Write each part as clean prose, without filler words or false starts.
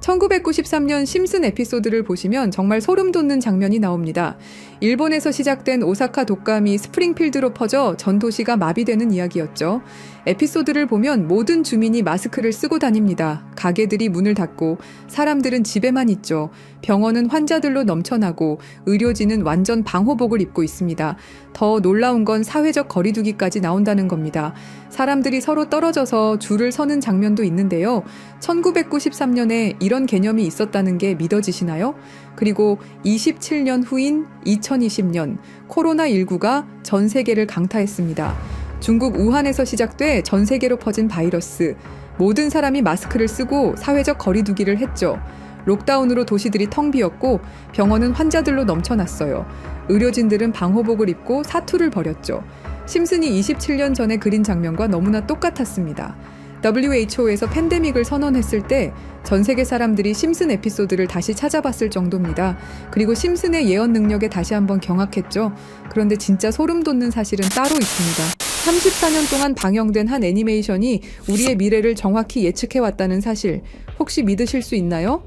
1993년 심슨 에피소드를 보시면 정말 소름 돋는 장면이 나옵니다. 일본에서 시작된 오사카 독감이 스프링필드로 퍼져 전 도시가 마비되는 이야기였죠. 에피소드를 보면 모든 주민이 마스크를 쓰고 다닙니다. 가게들이 문을 닫고 사람들은 집에만 있죠. 병원은 환자들로 넘쳐나고 의료진은 완전 방호복을 입고 있습니다. 더 놀라운 건 사회적 거리두기까지 나온다는 겁니다. 사람들이 서로 떨어져서 줄을 서는 장면도 있는데요. 1993년에 이런 개념이 있었다는 게 믿어지시나요? 그리고 27년 후인 2020년 코로나19가 전 세계를 강타했습니다. 중국 우한에서 시작돼 전 세계로 퍼진 바이러스. 모든 사람이 마스크를 쓰고 사회적 거리두기를 했죠. 록다운으로 도시들이 텅 비었고 병원은 환자들로 넘쳐났어요. 의료진들은 방호복을 입고 사투를 벌였죠. 심슨이 27년 전에 그린 장면과 너무나 똑같았습니다. WHO에서 팬데믹을 선언했을 때 전 세계 사람들이 심슨 에피소드를 다시 찾아봤을 정도입니다. 그리고 심슨의 예언 능력에 다시 한번 경악했죠. 그런데 진짜 소름 돋는 사실은 따로 있습니다. 34년 동안 방영된 한 애니메이션이 우리의 미래를 정확히 예측해왔다는 사실, 혹시 믿으실 수 있나요?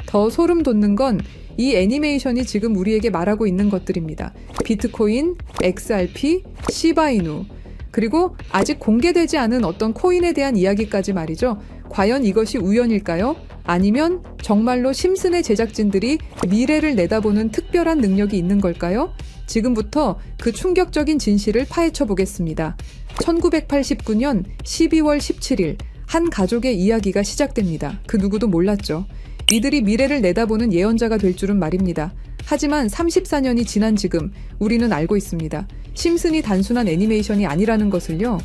더 소름 돋는 건 이 애니메이션이 지금 우리에게 말하고 있는 것들입니다. 비트코인, XRP, 시바이누, 그리고 아직 공개되지 않은 어떤 코인에 대한 이야기까지 말이죠. 과연 이것이 우연일까요? 아니면 정말로 심슨의 제작진들이 미래를 내다보는 특별한 능력이 있는 걸까요? 지금부터 그 충격적인 진실을 파헤쳐 보겠습니다. 1989년 12월 17일 한 가족의 이야기가 시작됩니다. 그 누구도 몰랐죠. 이들이 미래를 내다보는 예언자가 될 줄은 말입니다. 하지만 34년이 지난 지금 우리는 알고 있습니다. 심슨이 단순한 애니메이션이 아니라는 것을요.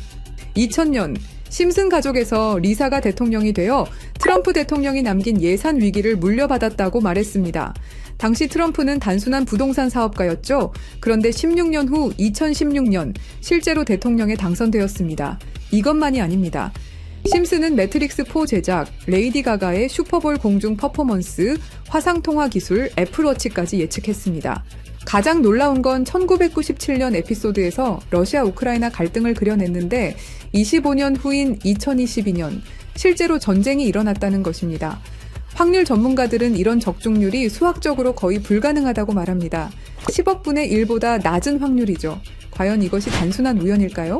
2000년 심슨 가족에서 리사가 대통령이 되어 트럼프 대통령이 남긴 예산 위기를 물려받았다고 말했습니다. 당시 트럼프는 단순한 부동산 사업가였죠. 그런데 16년 후 2016년 실제로 대통령에 당선되었습니다. 이것만이 아닙니다. 심슨은 매트릭스4 제작, 레이디 가가의 슈퍼볼 공중 퍼포먼스, 화상통화 기술, 애플워치까지 예측했습니다. 가장 놀라운 건 1997년 에피소드에서 러시아 우크라이나 갈등을 그려냈는데 25년 후인 2022년 실제로 전쟁이 일어났다는 것입니다. 확률 전문가들은 이런 적중률이 수학적으로 거의 불가능하다고 말합니다. 10억 분의 1보다 낮은 확률이죠. 과연 이것이 단순한 우연일까요?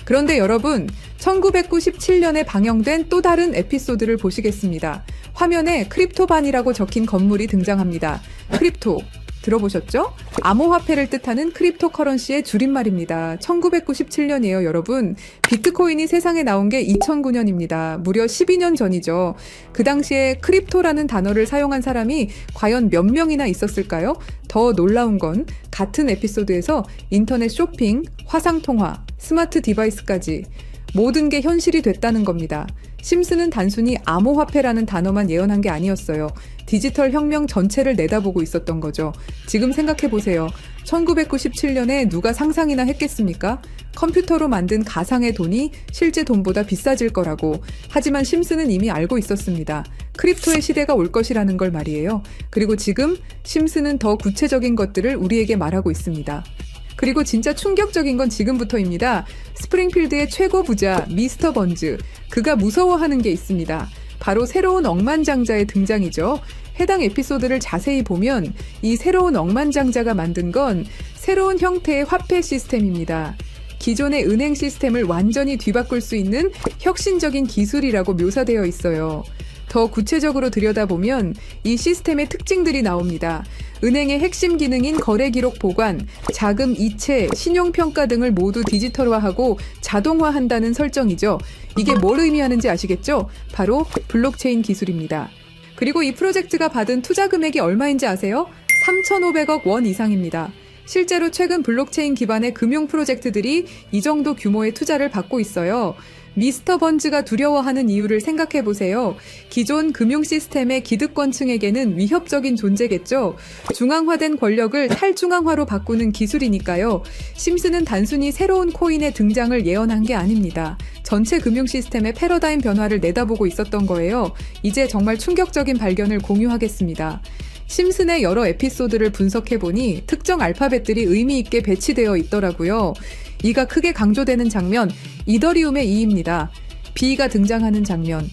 그런데 여러분, 1997년에 방영된 또 다른 에피소드를 보시겠습니다. 화면에 크립토반이라고 적힌 건물이 등장합니다. 크립토, 들어보셨죠? 암호화폐를 뜻하는 크립토커런시의 줄임말입니다. 1997년이에요, 여러분. 비트코인이 세상에 나온 게 2009년입니다. 무려 12년 전이죠. 그 당시에 크립토라는 단어를 사용한 사람이 과연 몇 명이나 있었을까요? 더 놀라운 건 같은 에피소드에서 인터넷 쇼핑, 화상통화, 스마트 디바이스까지 모든 게 현실이 됐다는 겁니다. 심슨은 단순히 암호화폐라는 단어만 예언한 게 아니었어요. 디지털 혁명 전체를 내다보고 있었던 거죠. 지금 생각해보세요. 1997년에 누가 상상이나 했겠습니까? 컴퓨터로 만든 가상의 돈이 실제 돈보다 비싸질 거라고. 하지만 심슨은 이미 알고 있었습니다. 크립토의 시대가 올 것이라는 걸 말이에요. 그리고 지금 심슨은 더 구체적인 것들을 우리에게 말하고 있습니다. 그리고 진짜 충격적인 건 지금부터입니다. 스프링필드의 최고 부자 미스터 번즈, 그가 무서워하는 게 있습니다. 바로 새로운 억만장자의 등장이죠. 해당 에피소드를 자세히 보면 이 새로운 억만장자가 만든 건 새로운 형태의 화폐 시스템입니다. 기존의 은행 시스템을 완전히 뒤바꿀 수 있는 혁신적인 기술이라고 묘사되어 있어요. 더 구체적으로 들여다보면 이 시스템의 특징들이 나옵니다. 은행의 핵심 기능인 거래 기록 보관, 자금 이체, 신용평가 등을 모두 디지털화하고 자동화한다는 설정이죠. 이게 뭘 의미하는지 아시겠죠? 바로 블록체인 기술입니다. 그리고 이 프로젝트가 받은 투자 금액이 얼마인지 아세요? 3,500억 원 이상입니다. 실제로 최근 블록체인 기반의 금융 프로젝트들이 이 정도 규모의 투자를 받고 있어요. 미스터 번즈가 두려워하는 이유를 생각해보세요. 기존 금융 시스템의 기득권층에게는 위협적인 존재겠죠. 중앙화된 권력을 탈중앙화로 바꾸는 기술이니까요. 심슨은 단순히 새로운 코인의 등장을 예언한 게 아닙니다. 전체 금융 시스템의 패러다임 변화를 내다보고 있었던 거예요. 이제 정말 충격적인 발견을 공유하겠습니다. 심슨의 여러 에피소드를 분석해보니 특정 알파벳들이 의미 있게 배치되어 있더라고요. 이가 크게 강조되는 장면, 이더리움의 이입니다. B가 등장하는 장면,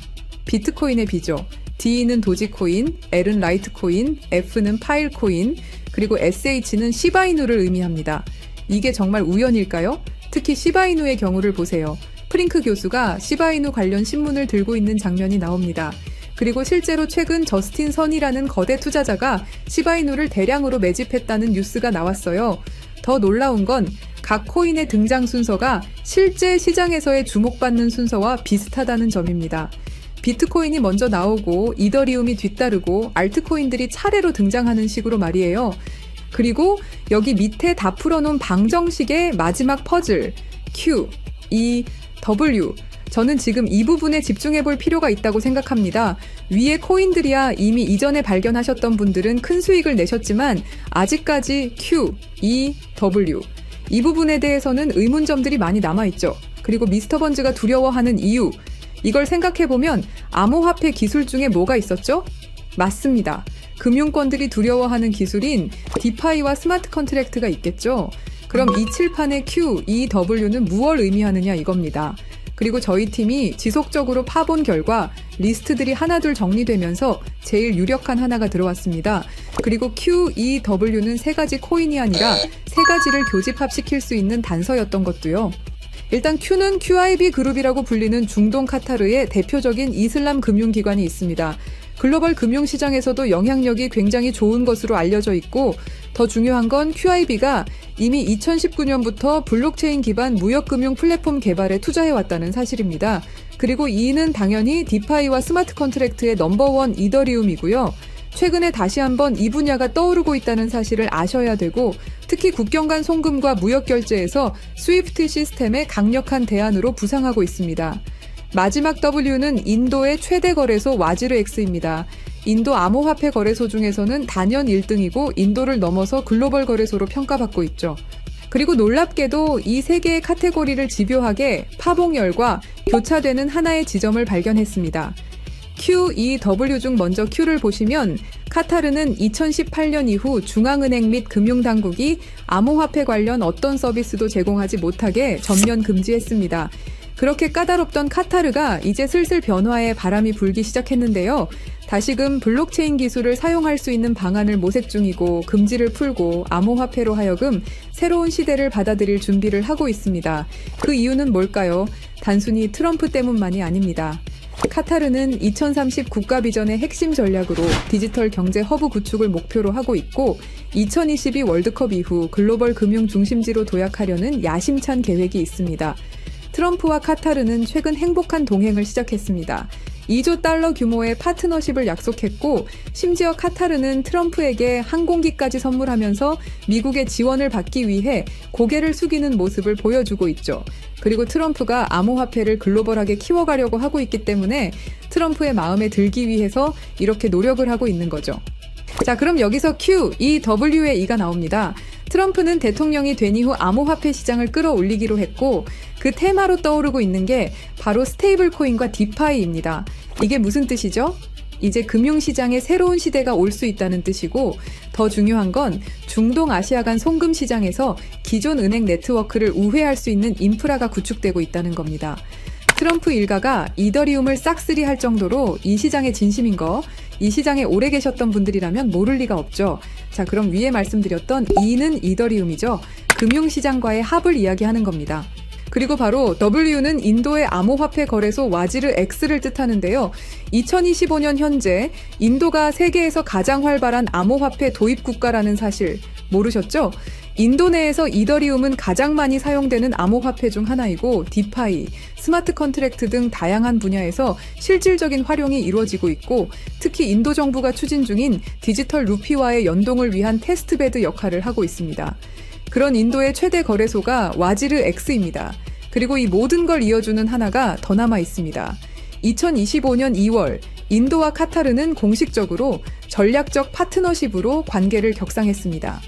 비트코인의 B죠. D는 도지코인, L은 라이트코인, F는 파일코인, 그리고 SH는 시바이누를 의미합니다. 이게 정말 우연일까요? 특히 시바이누의 경우를 보세요. 프링크 교수가 시바이누 관련 신문을 들고 있는 장면이 나옵니다. 그리고 실제로 최근 저스틴 선이라는 거대 투자자가 시바이누를 대량으로 매집했다는 뉴스가 나왔어요. 더 놀라운 건 각 코인의 등장 순서가 실제 시장에서의 주목받는 순서와 비슷하다는 점입니다. 비트코인이 먼저 나오고 이더리움이 뒤따르고 알트코인들이 차례로 등장하는 식으로 말이에요. 그리고 여기 밑에 다 풀어놓은 방정식의 마지막 퍼즐 Q, E, W. 저는 지금 이 부분에 집중해 볼 필요가 있다고 생각합니다. 위의 코인들이야 이미 이전에 발견하셨던 분들은 큰 수익을 내셨지만 아직까지 Q, E, W. 이 부분에 대해서는 의문점들이 많이 남아있죠. 그리고 미스터 번즈가 두려워하는 이유. 이걸 생각해보면 암호화폐 기술 중에 뭐가 있었죠? 맞습니다. 금융권들이 두려워하는 기술인 디파이와 스마트 컨트랙트가 있겠죠. 그럼 이 칠판의 Q, E, W는 무엇을 의미하느냐 이겁니다. 그리고 저희 팀이 지속적으로 파본 결과 리스트들이 하나둘 정리되면서 제일 유력한 하나가 들어왔습니다. 그리고 Q, E, W는 세 가지 코인이 아니라 세 가지를 교집합시킬 수 있는 단서였던 것도요. 일단 Q는 QIB 그룹이라고 불리는 중동 카타르의 대표적인 이슬람 금융기관이 있습니다. 글로벌 금융시장에서도 영향력이 굉장히 좋은 것으로 알려져 있고 더 중요한 건 QIB가 이미 2019년부터 블록체인 기반 무역금융 플랫폼 개발에 투자해왔다는 사실입니다. 그리고 E는 당연히 디파이와 스마트 컨트랙트의 넘버원 이더리움이고요. 최근에 다시 한번 이 분야가 떠오르고 있다는 사실을 아셔야 되고 특히 국경 간 송금과 무역 결제에서 스위프트 시스템의 강력한 대안으로 부상하고 있습니다. 마지막 W는 인도의 최대 거래소 와지르X입니다. 인도 암호화폐 거래소 중에서는 단연 1등이고 인도를 넘어서 글로벌 거래소로 평가받고 있죠. 그리고 놀랍게도 이 세 개의 카테고리를 집요하게 파봉열과 교차되는 하나의 지점을 발견했습니다. Q, E, W 중 먼저 Q를 보시면 카타르는 2018년 이후 중앙은행 및 금융당국이 암호화폐 관련 어떤 서비스도 제공하지 못하게 전면 금지했습니다. 그렇게 까다롭던 카타르가 이제 슬슬 변화의 바람이 불기 시작했는데요. 다시금 블록체인 기술을 사용할 수 있는 방안을 모색 중이고 금지를 풀고 암호화폐로 하여금 새로운 시대를 받아들일 준비를 하고 있습니다. 그 이유는 뭘까요? 단순히 트럼프 때문만이 아닙니다. 카타르는 2030 국가 비전의 핵심 전략으로 디지털 경제 허브 구축을 목표로 하고 있고 2022 월드컵 이후 글로벌 금융 중심지로 도약하려는 야심찬 계획이 있습니다. 트럼프와 카타르는 최근 행복한 동행을 시작했습니다. 2조 달러 규모의 파트너십을 약속했고 심지어 카타르는 트럼프에게 항공기까지 선물하면서 미국의 지원을 받기 위해 고개를 숙이는 모습을 보여주고 있죠. 그리고 트럼프가 암호화폐를 글로벌하게 키워가려고 하고 있기 때문에 트럼프의 마음에 들기 위해서 이렇게 노력을 하고 있는 거죠. 자, 그럼 여기서 Q, E, W의 E가 나옵니다. 트럼프는 대통령이 된 이후 암호화폐 시장을 끌어올리기로 했고 그 테마로 떠오르고 있는 게 바로 스테이블 코인과 디파이입니다. 이게 무슨 뜻이죠? 이제 금융시장에 새로운 시대가 올 수 있다는 뜻이고 더 중요한 건 중동 아시아 간 송금 시장에서 기존 은행 네트워크를 우회할 수 있는 인프라가 구축되고 있다는 겁니다. 트럼프 일가가 이더리움을 싹쓸이 할 정도로 이 시장에 진심인 거, 이 시장에 오래 계셨던 분들이라면 모를 리가 없죠. 자, 그럼 위에 말씀드렸던 E는 이더리움이죠. 금융시장과의 합을 이야기하는 겁니다. 그리고 바로 W는 인도의 암호화폐 거래소 와지르 X를 뜻하는데요. 2025년 현재 인도가 세계에서 가장 활발한 암호화폐 도입 국가라는 사실 모르셨죠? 인도 내에서 이더리움은 가장 많이 사용되는 암호화폐 중 하나이고 디파이, 스마트 컨트랙트 등 다양한 분야에서 실질적인 활용이 이루어지고 있고 특히 인도 정부가 추진 중인 디지털 루피와의 연동을 위한 테스트베드 역할을 하고 있습니다. 그런 인도의 최대 거래소가 와지르 X입니다. 그리고 이 모든 걸 이어주는 하나가 더 남아 있습니다. 2025년 2월 인도와 카타르는 공식적으로 전략적 파트너십으로 관계를 격상했습니다.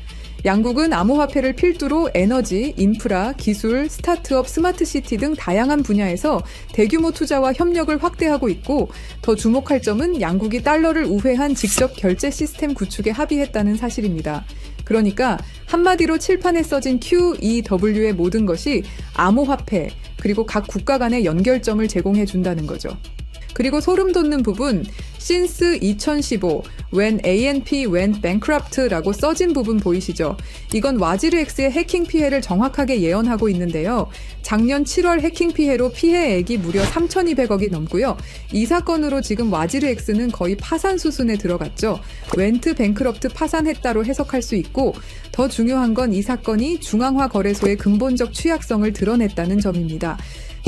양국은 암호화폐를 필두로 에너지, 인프라, 기술, 스타트업, 스마트시티 등 다양한 분야에서 대규모 투자와 협력을 확대하고 있고 더 주목할 점은 양국이 달러를 우회한 직접 결제 시스템 구축에 합의했다는 사실입니다. 그러니까 한마디로 칠판에 써진 Q, E, W의 모든 것이 암호화폐 그리고 각 국가 간의 연결점을 제공해 준다는 거죠. 그리고 소름 돋는 부분, Since 2015, when ANP went bankrupt라고 써진 부분 보이시죠? 이건 와지르X의 해킹 피해를 정확하게 예언하고 있는데요. 작년 7월 해킹 피해로 피해액이 무려 3,200억이 넘고요. 이 사건으로 지금 와지르X는 거의 파산 수순에 들어갔죠. went bankrupt 파산했다로 해석할 수 있고, 더 중요한 건 이 사건이 중앙화 거래소의 근본적 취약성을 드러냈다는 점입니다.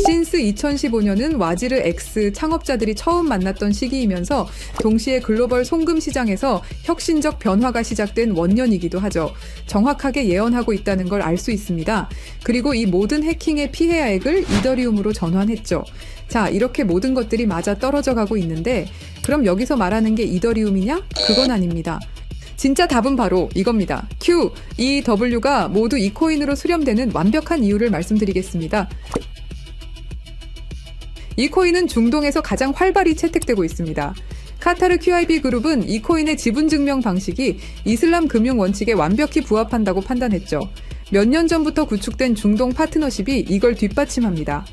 신스 2015년은 와지르 X 창업자들이 처음 만났던 시기이면서 동시에 글로벌 송금 시장에서 혁신적 변화가 시작된 원년이기도 하죠. 정확하게 예언하고 있다는 걸 알 수 있습니다. 그리고 이 모든 해킹의 피해액을 이더리움으로 전환했죠. 자, 이렇게 모든 것들이 맞아 떨어져 가고 있는데 그럼 여기서 말하는 게 이더리움이냐? 그건 아닙니다. 진짜 답은 바로 이겁니다. Q, 이 W가 모두 이 코인으로 수렴되는 완벽한 이유를 말씀드리겠습니다. 이 코인은 중동에서 가장 활발히 채택되고 있습니다. 카타르 QIB 그룹은 이 코인의 지분 증명 방식이 이슬람 금융 원칙에 완벽히 부합한다고 판단했죠. 몇 년 전부터 구축된 중동 파트너십이 이걸 뒷받침합니다.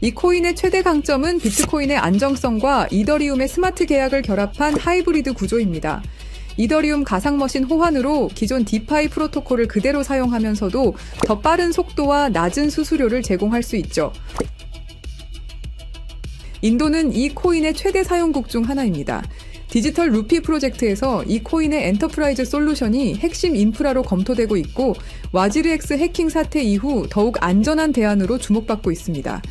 이 코인의 최대 강점은 비트코인의 안정성과 이더리움의 스마트 계약을 결합한 하이브리드 구조입니다. 이더리움 가상머신 호환으로 기존 디파이 프로토콜을 그대로 사용하면서도 더 빠른 속도와 낮은 수수료를 제공할 수 있죠. 인도는 이 코인의 최대 사용국 중 하나입니다. 디지털 루피 프로젝트에서 이 코인의 엔터프라이즈 솔루션이 핵심 인프라로 검토되고 있고 와지르X 해킹 사태 이후 더욱 안전한 대안으로 주목받고 있습니다.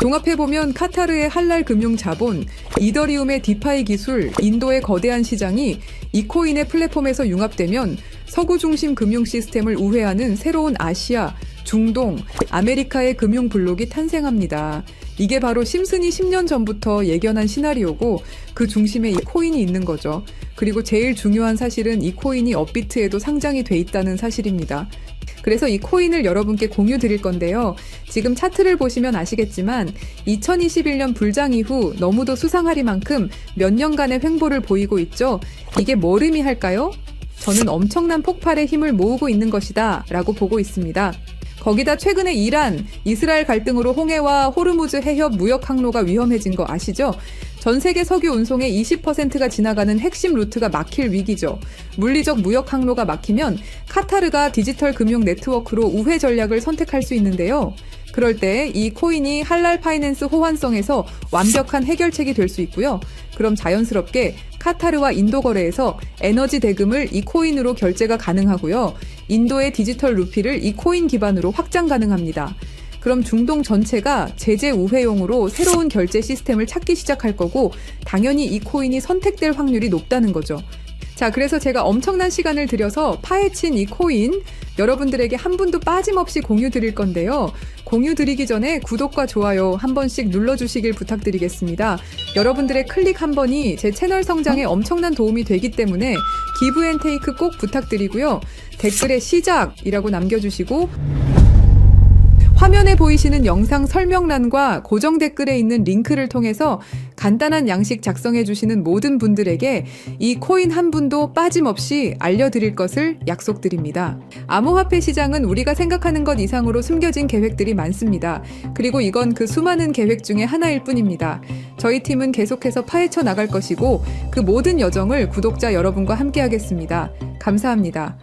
종합해보면 카타르의 할랄 금융 자본, 이더리움의 디파이 기술, 인도의 거대한 시장이 이 코인의 플랫폼에서 융합되면 서구 중심 금융 시스템을 우회하는 새로운 아시아, 중동, 아메리카의 금융 블록이 탄생합니다. 이게 바로 심슨이 10년 전부터 예견한 시나리오고 그 중심에 이 코인이 있는 거죠. 그리고 제일 중요한 사실은 이 코인이 업비트에도 상장이 돼 있다는 사실입니다. 그래서 이 코인을 여러분께 공유 드릴 건데요. 지금 차트를 보시면 아시겠지만 2021년 불장 이후 너무도 수상하리만큼 몇 년간의 횡보를 보이고 있죠. 이게 뭘 의미할까요? 저는 엄청난 폭발의 힘을 모으고 있는 것이다 라고 보고 있습니다. 거기다 최근에 이란, 이스라엘 갈등으로 홍해와 호르무즈 해협 무역 항로가 위험해진 거 아시죠? 전 세계 석유 운송의 20%가 지나가는 핵심 루트가 막힐 위기죠. 물리적 무역 항로가 막히면 카타르가 디지털 금융 네트워크로 우회 전략을 선택할 수 있는데요. 그럴 때 이 코인이 할랄 파이낸스 호환성에서 완벽한 해결책이 될 수 있고요. 그럼 자연스럽게 카타르와 인도 거래에서 에너지 대금을 이 코인으로 결제가 가능하고요. 인도의 디지털 루피를 이 코인 기반으로 확장 가능합니다. 그럼 중동 전체가 제재 우회용으로 새로운 결제 시스템을 찾기 시작할 거고 당연히 이 코인이 선택될 확률이 높다는 거죠. 자, 그래서 제가 엄청난 시간을 들여서 파헤친 이 코인 여러분들에게 한 분도 빠짐없이 공유 드릴 건데요. 공유 드리기 전에 구독과 좋아요 한 번씩 눌러주시길 부탁드리겠습니다. 여러분들의 클릭 한 번이 제 채널 성장에 엄청난 도움이 되기 때문에 기브앤테이크 꼭 부탁드리고요. 댓글에 시작이라고 남겨주시고 화면에 보이시는 영상 설명란과 고정 댓글에 있는 링크를 통해서 간단한 양식 작성해 주시는 모든 분들에게 이 코인 한 분도 빠짐없이 알려드릴 것을 약속드립니다. 암호화폐 시장은 우리가 생각하는 것 이상으로 숨겨진 계획들이 많습니다. 그리고 이건 그 수많은 계획 중에 하나일 뿐입니다. 저희 팀은 계속해서 파헤쳐 나갈 것이고 그 모든 여정을 구독자 여러분과 함께 하겠습니다. 감사합니다.